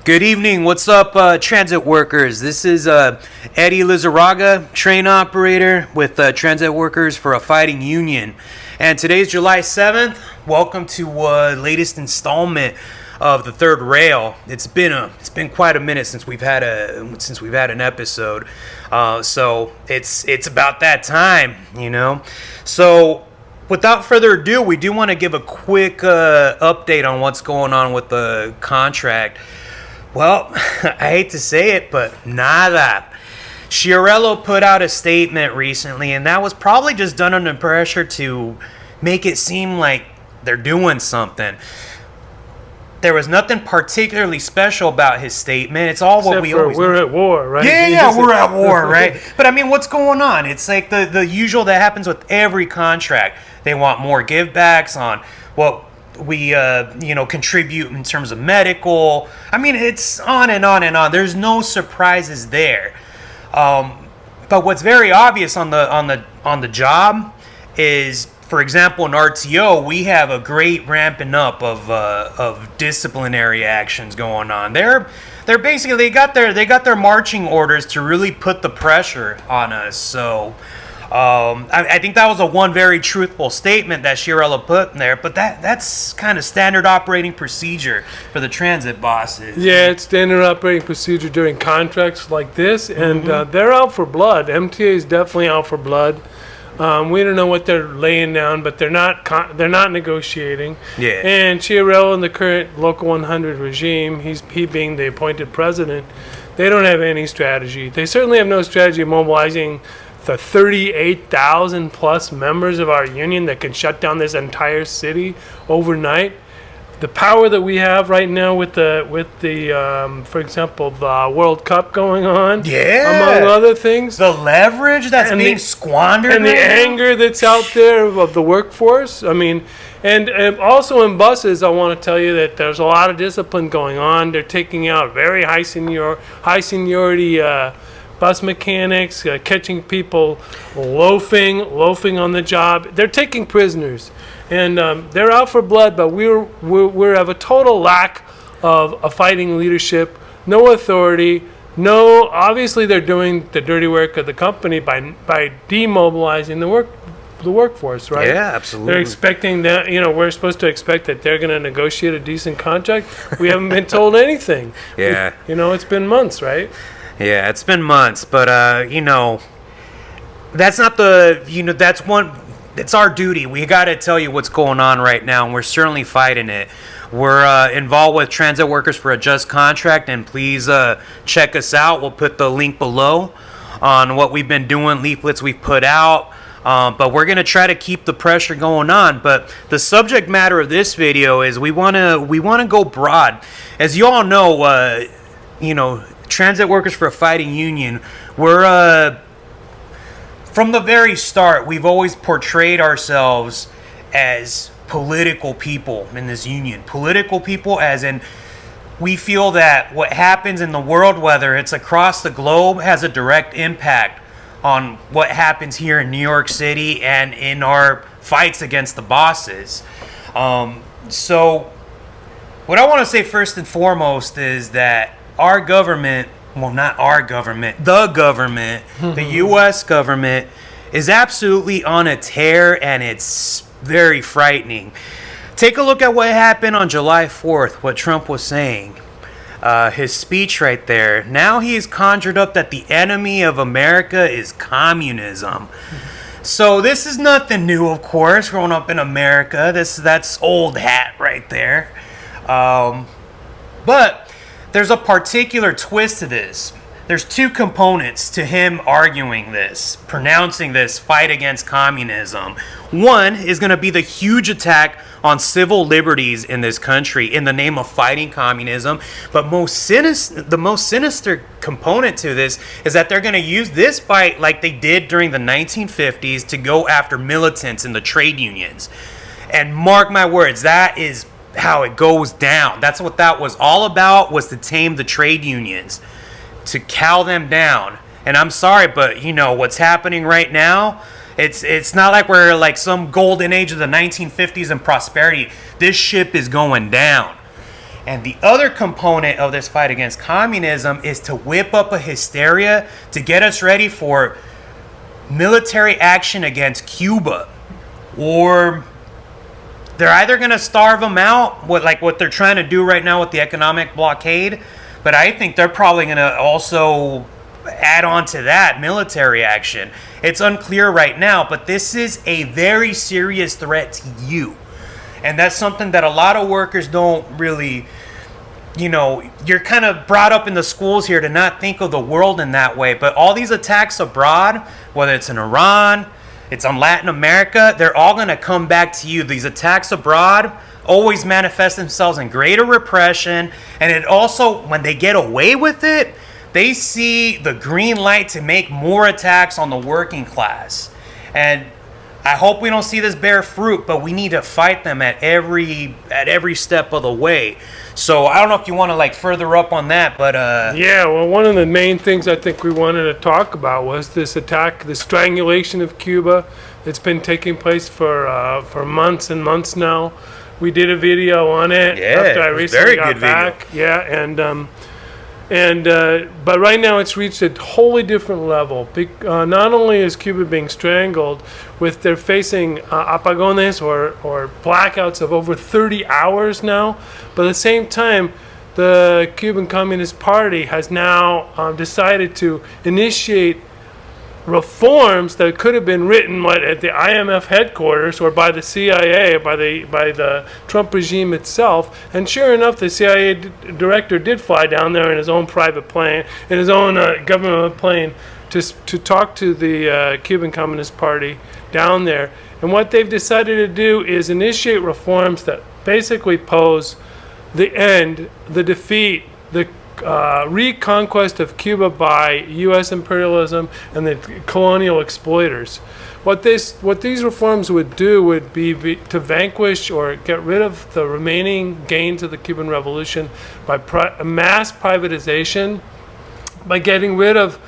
Good evening. What's up, transit workers? This is Eddie Lizarraga, train operator with Transit Workers for a Fighting Union. And today's July 7th. Welcome to latest installment of the Third Rail. It's been quite a minute since we've had an episode. So it's about that time, you know. So without further ado, we do want to give a quick update on what's going on with the contract. Well, I hate to say it, but nada. Chiarello put out a statement recently, and that was probably just done under pressure to make it seem like they're doing something. There was nothing particularly special about his statement. It's all what we always we're at war, right? Yeah, we're at war, right? But I mean, what's going on? It's like the usual that happens with every contract. They want more givebacks on what we contribute in terms of medical. I mean, it's on and on and on. There's no surprises there. But what's very obvious on the job is, for example, in RTO, we have a great ramping up of disciplinary actions going on. They're basically they got their marching orders to really put the pressure on us. So I think that was one very truthful statement that Chiarello put in there, but that's kind of standard operating procedure for the transit bosses. Yeah, it's standard operating procedure during contracts like this, and they're out for blood. MTA is definitely out for blood. We don't know what they're laying down, but they're not negotiating. Yeah. And Chiarello in the current Local 100 regime, he being the appointed president, they don't have any strategy. They certainly have no strategy of mobilizing the 38,000 plus members of our union that can shut down this entire city overnight. The power that we have right now with the for example, the World Cup going on, among other things, the leverage that's being squandered, and the anger that's out there of the workforce. I mean, and also in buses, I want to tell you that there's a lot of discipline going on. They're taking out very high seniority bus mechanics, catching people loafing on the job. They're taking prisoners, and they're out for blood. But we have a total lack of a fighting leadership, no authority, no. Obviously, they're doing the dirty work of the company by demobilizing the workforce, right? Yeah, absolutely. They're expecting that. We're supposed to expect that they're going to negotiate a decent contract. We haven't been told anything. Yeah. It's been months, right? Yeah, it's been months, but that's not it's our duty. We got to tell you what's going on right now, and we're certainly fighting it. We're involved with Transit Workers for a Just Contract, and please check us out. We'll put the link below on what we've been doing, leaflets we've put out. But we're going to try to keep the pressure going on. But the subject matter of this video is we want to go broad. As you all know, Transit Workers for a Fighting Union, we're from the very start, we've always portrayed ourselves as political people in this union. Political people as in we feel that what happens in the world, whether it's across the globe, has a direct impact on what happens here in New York City and in our fights against the bosses. So what I want to say first and foremost is that our government, well, not our government, the government, the U.S. government, is absolutely on a tear, and it's very frightening. Take a look at what happened on July 4th, what Trump was saying. His speech right there. Now he has conjured up that the enemy of America is communism. So this is nothing new, of course, growing up in America. That's old hat right there. But there's a particular twist to this. There's two components to him arguing this, pronouncing this fight against communism. One is going to be the huge attack on civil liberties in this country in the name of fighting communism. But the most sinister component to this is that they're going to use this fight like they did during the 1950s to go after militants in the trade unions. And mark my words, that is how it goes down. That's what that was all about, was to tame the trade unions, to cow them down. And I'm sorry, but what's happening right now, it's not like we're like some golden age of the 1950s and prosperity. This ship is going down. And the other component of this fight against communism is to whip up a hysteria to get us ready for military action against Cuba. Or they're either going to starve them out, what they're trying to do right now with the economic blockade, but I think they're probably going to also add on to that military action. It's unclear right now, but this is a very serious threat to you. And that's something that a lot of workers don't really, you're kind of brought up in the schools here to not think of the world in that way. But all these attacks abroad, whether it's in Iran, it's on Latin America, they're all going to come back to you. These attacks abroad always manifest themselves in greater repression. And it also, when they get away with it, they see the green light to make more attacks on the working class. And I hope we don't see this bear fruit, but we need to fight them at every step of the way. So I don't know if you want to further up on that, but yeah. Well, one of the main things I think we wanted to talk about was this attack, the strangulation of Cuba. It's been taking place for months and months now. We did a video on it after I recently got back. Video. Yeah, but right now it's reached a wholly different level. Not only is Cuba being strangled, they're facing apagones or blackouts of over 30 hours now, but at the same time, the Cuban Communist Party has now decided to initiate reforms that could have been written at the IMF headquarters or by the CIA, by the Trump regime itself. And sure enough, the CIA director did fly down there in his own private plane, in his own government plane, to talk to the Cuban Communist Party down there. And what they've decided to do is initiate reforms that basically pose the defeat, the reconquest of Cuba by U.S. imperialism and the colonial exploiters. What these reforms would do would be to vanquish or get rid of the remaining gains of the Cuban Revolution by mass privatization, by getting rid of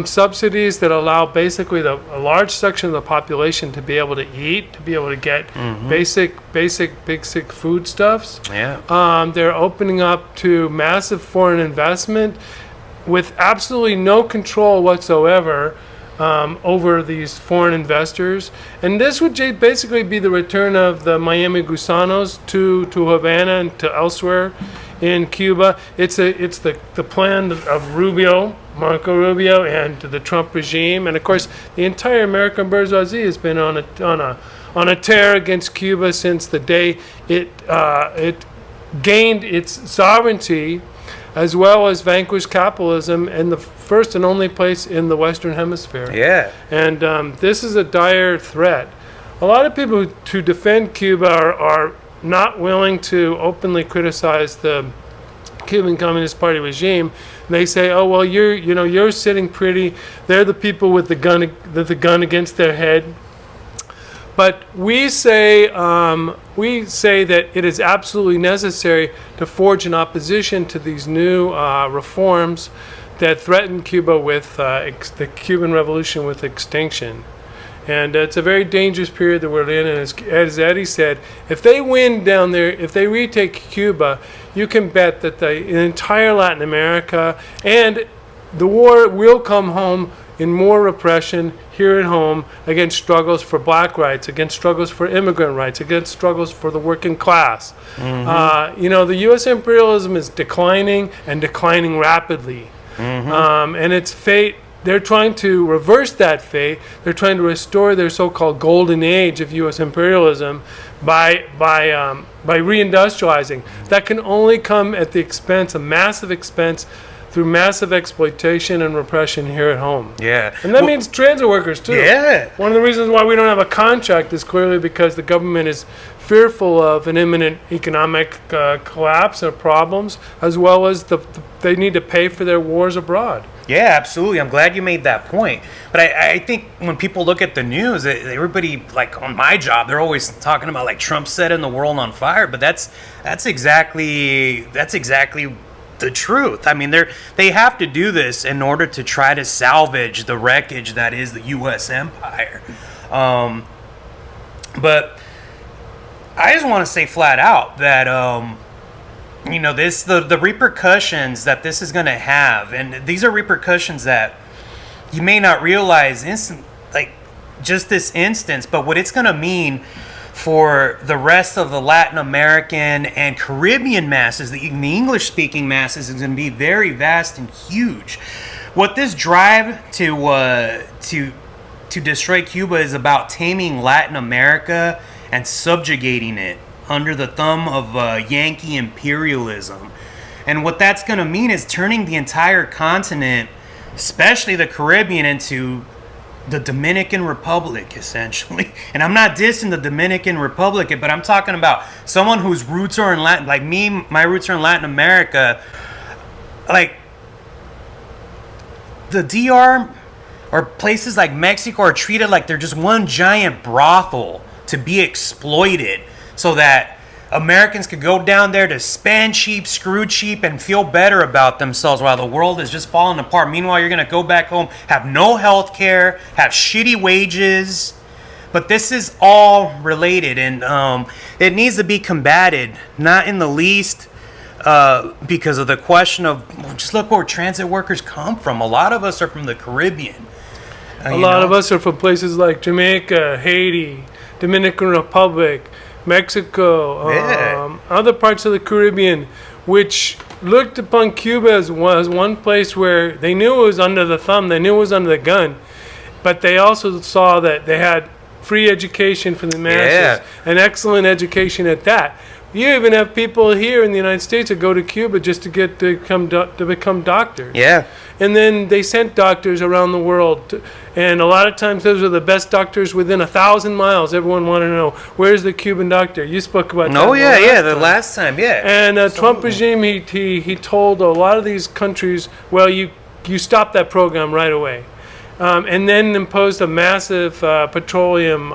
subsidies that allow basically a large section of the population to be able to eat, to be able to get basic foodstuffs. Yeah. They're opening up to massive foreign investment with absolutely no control whatsoever over these foreign investors. And this would basically be the return of the Miami Gusanos to Havana and to elsewhere in Cuba. It's the plan of Marco Rubio, and the Trump regime, and of course the entire American bourgeoisie has been on a tear against Cuba since the day it gained its sovereignty, as well as vanquished capitalism in the first and only place in the Western Hemisphere. Yeah. And this is a dire threat. A lot of people who defend Cuba are not willing to openly criticize the Cuban Communist Party regime. They say, "Oh well, you're sitting pretty. They're the people with the gun against their head." But we say that it is absolutely necessary to forge an opposition to these new reforms that threaten Cuba with the Cuban Revolution with extinction. And it's a very dangerous period that we're in. And as Eddie said, if they win down there, if they retake Cuba, you can bet that the entire Latin America and the war will come home in more repression here at home against struggles for black rights, against struggles for immigrant rights, against struggles for the working class. The U.S. imperialism is declining and declining rapidly. And its fate, they're trying to reverse that fate. They're trying to restore their so-called golden age of U.S. imperialism by reindustrializing. That can only come at the expense, a massive expense, through massive exploitation and repression here at home. Yeah. And that means transit workers too. Yeah. One of the reasons why we don't have a contract is clearly because the government is fearful of an imminent economic collapse or problems, as well as they need to pay for their wars abroad. Yeah, absolutely. I'm glad you made that point. But I think when people look at the news, everybody, like on my job, they're always talking about like Trump setting the world on fire. But that's exactly the truth. I mean, they have to do this in order to try to salvage the wreckage that is the U.S. empire. But I just want to say flat out that the repercussions that this is going to have, and these are repercussions that you may not realize just this instance, but what it's going to mean for the rest of the Latin American and Caribbean masses, the English-speaking masses, is going to be very vast and huge. What this drive to destroy Cuba is about taming Latin America and subjugating it under the thumb of Yankee imperialism. And what that's going to mean is turning the entire continent, especially the Caribbean, into the Dominican Republic, essentially. And I'm not dissing the Dominican Republic, but I'm talking about someone whose roots are in Latin, like me, my roots are in Latin America. Like, the DR or places like Mexico are treated like they're just one giant brothel to be exploited so that Americans could go down there to spend cheap, screw cheap, and feel better about themselves while the world is just falling apart. Meanwhile, you're going to go back home, have no health care, have shitty wages. But this is all related, and it needs to be combated, not in the least because of the question of, just look where transit workers come from. A lot of us are from the Caribbean. A lot of us are from places like Jamaica, Haiti, Dominican Republic, Mexico, other parts of the Caribbean, which looked upon Cuba as one place where they knew it was under the thumb, they knew it was under the gun, but they also saw that they had free education for the masses, and excellent education at that. You even have people here in the United States that go to Cuba just to become doctors. Yeah. And then they sent doctors around the world. And a lot of times those are the best doctors within 1,000 miles. Everyone wanted to know, where's the Cuban doctor? You spoke about that. Oh, yeah, the last time, yeah. And Trump regime, he told a lot of these countries, well, you stop that program right away. And then imposed a massive petroleum,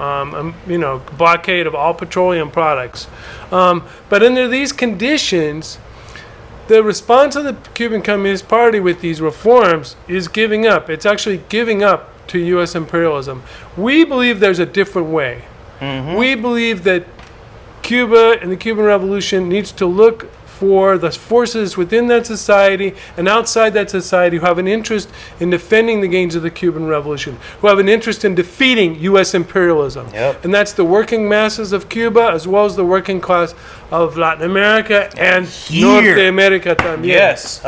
blockade of all petroleum products. But under these conditions, the response of the Cuban Communist Party with these reforms is giving up. It's actually giving up to U.S. imperialism. We believe there's a different way. Mm-hmm. We believe that Cuba and the Cuban Revolution needs to look for the forces within that society and outside that society who have an interest in defending the gains of the Cuban Revolution, who have an interest in defeating U.S. imperialism. Yep. And that's the working masses of Cuba as well as the working class of Latin America and North America también. Yes.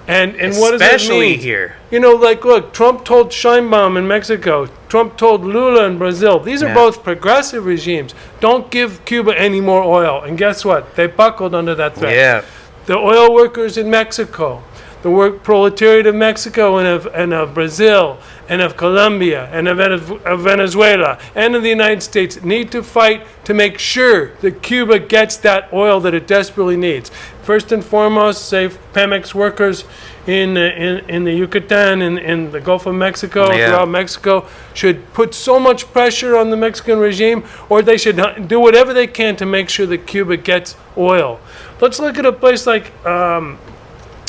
And what does that mean? Especially here. Look, Trump told Sheinbaum in Mexico, Trump told Lula in Brazil, these are both progressive regimes. Don't give Cuba any more oil. And guess what? They buckled under that threat. Yeah. The oil workers in Mexico, the work proletariat of Mexico and of Brazil and of Colombia and of Venezuela and of the United States need to fight to make sure that Cuba gets that oil that it desperately needs. First and foremost, say Pemex workers in the Yucatan and in the Gulf of Mexico, throughout Mexico, should put so much pressure on the Mexican regime, or they should do whatever they can to make sure that Cuba gets oil. Let's look at a place like, and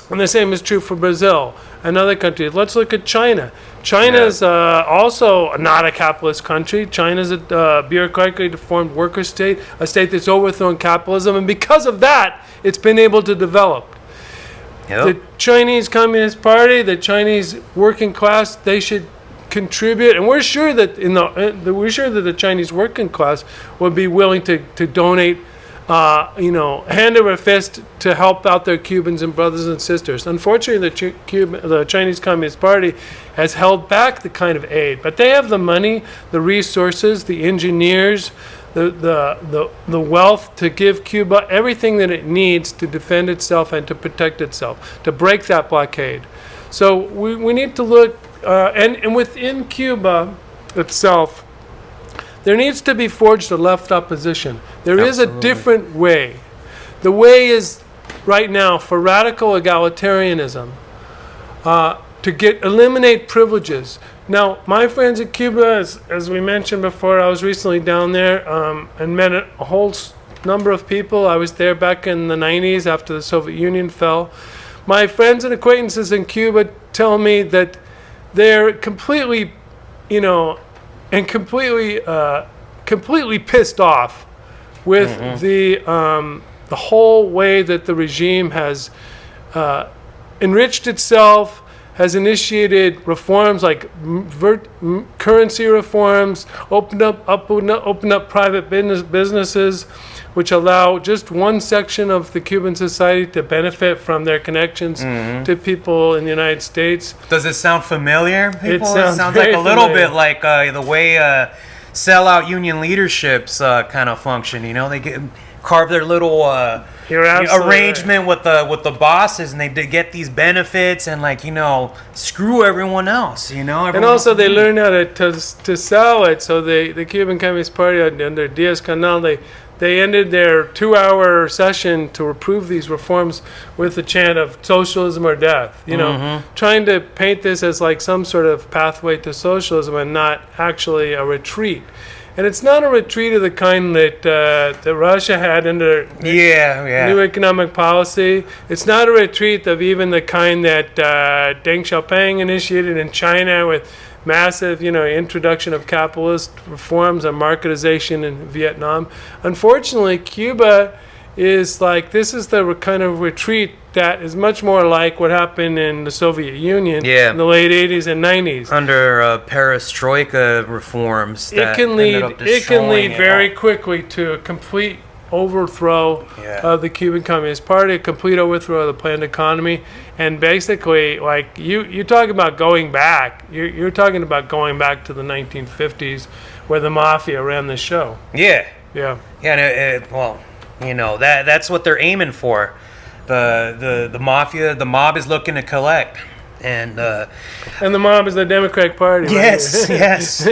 the same is true for Brazil and other countries. Let's look at China. China is also not a capitalist country. China is a bureaucratically deformed worker state, a state that's overthrown capitalism, and because of that, it's been able to develop. Yep. The Chinese Communist Party, the Chinese working class, they should contribute, and we're sure that the Chinese working class would be willing to donate, hand over fist to help out their Cubans and brothers and sisters. Unfortunately, the Chinese Communist Party has held back the kind of aid, but they have the money, the resources, the engineers, the wealth to give Cuba everything that it needs to defend itself and to protect itself, to break that blockade. So we need to look, and within Cuba itself, there needs to be forged a left opposition. There is a different way. The way is, right now, for radical egalitarianism, to eliminate privileges. Now, my friends at Cuba, as we mentioned before, I was recently down there and met a whole number of people. I was there back in the 90s after the Soviet Union fell. My friends and acquaintances in Cuba tell me that they're completely, completely pissed off with the the whole way that the regime has enriched itself, has initiated reforms like currency reforms, opened up private businesses, which allow just one section of the Cuban society to benefit from their connections to people in the United States. Does it sound familiar? People? It sounds like a little familiar. bit like the way sellout union leaderships kind of function. You know, they carve their little You're absolutely arrangement with the bosses, and they get these benefits and screw everyone else. You know, and also they learn how to sell it. So the Cuban Communist Party under Diaz-Canel, they ended their 2-hour session to approve these reforms with the chant of socialism or death. You know, trying to paint this as like some sort of pathway to socialism and not actually a retreat. And it's not a retreat of the kind that Russia had under new economic policy. It's not a retreat of even the kind that Deng Xiaoping initiated in China with massive, introduction of capitalist reforms and marketization in Vietnam. Unfortunately, Cuba is like, this is the kind of retreat that is much more like what happened in the Soviet Union in the late 80s and 90s. Under perestroika reforms, it can lead very quickly to a complete overthrow of the Cuban Communist Party, a complete overthrow of the planned economy, and basically, like you talk about going back, you're talking about going back to the 1950s, where the mafia ran the show. That's what they're aiming for. The mafia, the mob is looking to collect, and the mob is the Democratic Party. Yes, right? yes.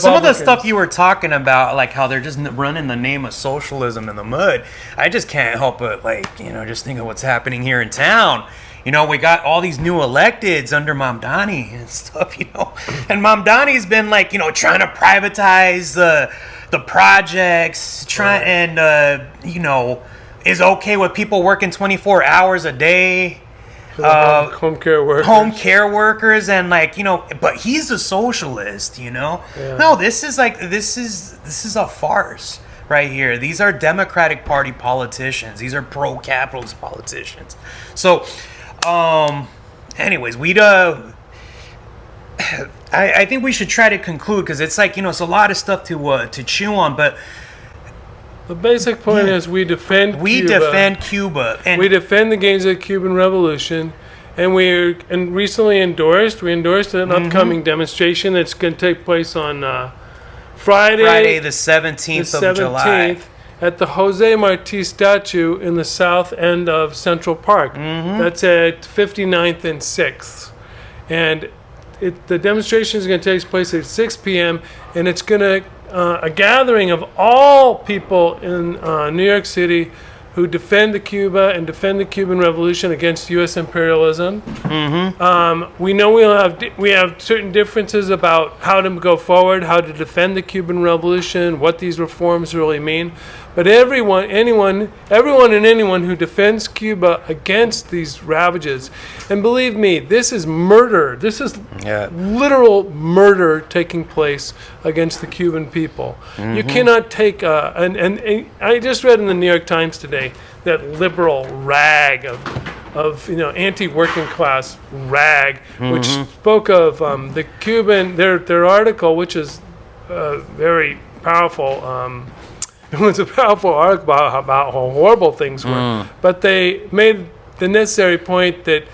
Some of the stuff you were talking about, like how they're just running the name of socialism in the mud, I just can't help but just think of what's happening here in town. We got all these new electeds under Mamdani and stuff, and Mamdani's been trying to privatize the projects, is okay with people working 24 hours a day. Home care workers and but he's a socialist. No, this is a farce right here. These are Democratic Party politicians. These are pro-capitalist politicians. So anyways, I think we should try to conclude, because it's it's a lot of stuff to chew on, but the basic point is we defend Cuba, and we defend the gains of the Cuban Revolution, and we recently endorsed an upcoming demonstration that's going to take place on Friday the 17th of July at the Jose Marti statue in the south end of Central Park. That's at 59th and 6th, and the demonstration is going to take place at 6 p.m. and it's going to a gathering of all people in New York City who defend Cuba and defend the Cuban Revolution against U.S. imperialism. We know we have certain differences about how to go forward, how to defend the Cuban Revolution, what these reforms really mean. But everyone and anyone who defends Cuba against these ravages, and believe me, this is murder. This is literal murder taking place against the Cuban people. You cannot take and I just read in the New York Times today that liberal rag of anti-working class rag, which spoke of the Cuban their article, which is very powerful. It was a powerful article about how horrible things were, but they made the necessary point that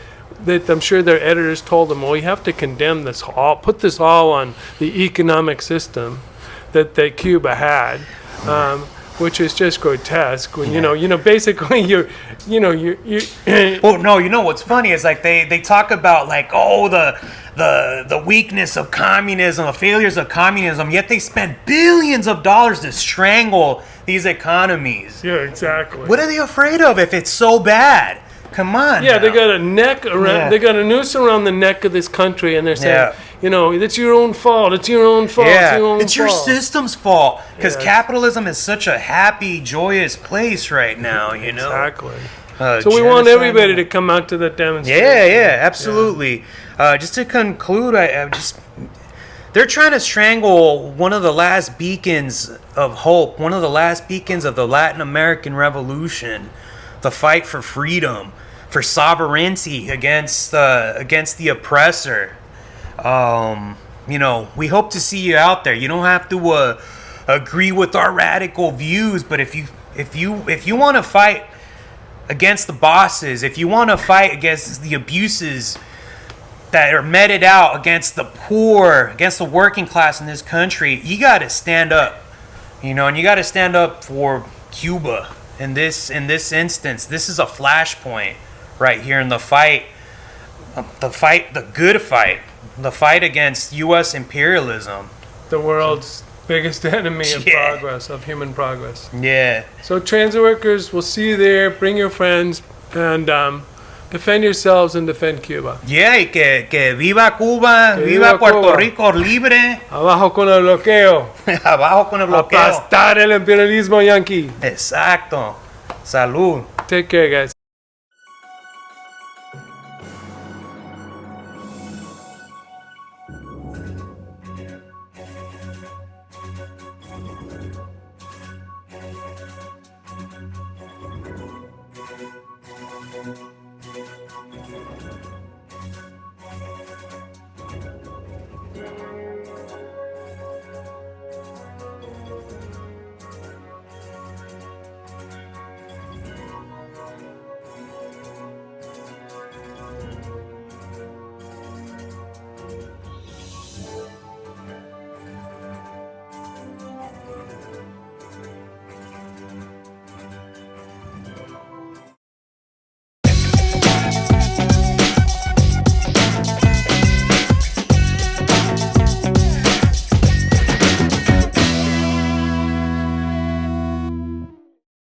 I'm sure their editors told them, well, you have to condemn this all, put this all on the economic system that Cuba had, which is just grotesque. When basically you're well, no, what's funny is they talk about the weakness of communism, the failures of communism, yet they spend billions of dollars to strangle these economies. Yeah, exactly. What are they afraid of if it's so bad? Come on. Yeah, they got a neck around. They got a noose around the neck of this country, and they're saying, it's your own fault. It's your own fault. Yeah, it's your system's fault, because capitalism is such a happy, joyous place right now. Exactly. So we want everybody to come out to the demonstration. Yeah, absolutely. Just to conclude, They're trying to strangle one of the last beacons of hope, one of the last beacons of the Latin American Revolution, the fight for freedom, for sovereignty against the oppressor. You know, we hope to see you out there. You don't have to agree with our radical views, but if you want to fight against the bosses, if you want to fight against the abuses that are meted out against the poor, against the working class in this country, you got to stand up. You know, and you got to stand up for Cuba in this instance. This is a flashpoint right here in the fight, the good fight, the fight against U.S. imperialism. The world's biggest enemy of Yeah. progress, of human progress. Yeah. So transit workers, we'll see you there. Bring your friends and defend yourselves and defend Cuba. Yeah, y que viva Cuba, Que viva viva Puerto Cuba. Rico libre, Abajo con el bloqueo. abajo con el bloqueo. Aplastar el imperialismo yanqui. Exacto. Salud. Take care, guys.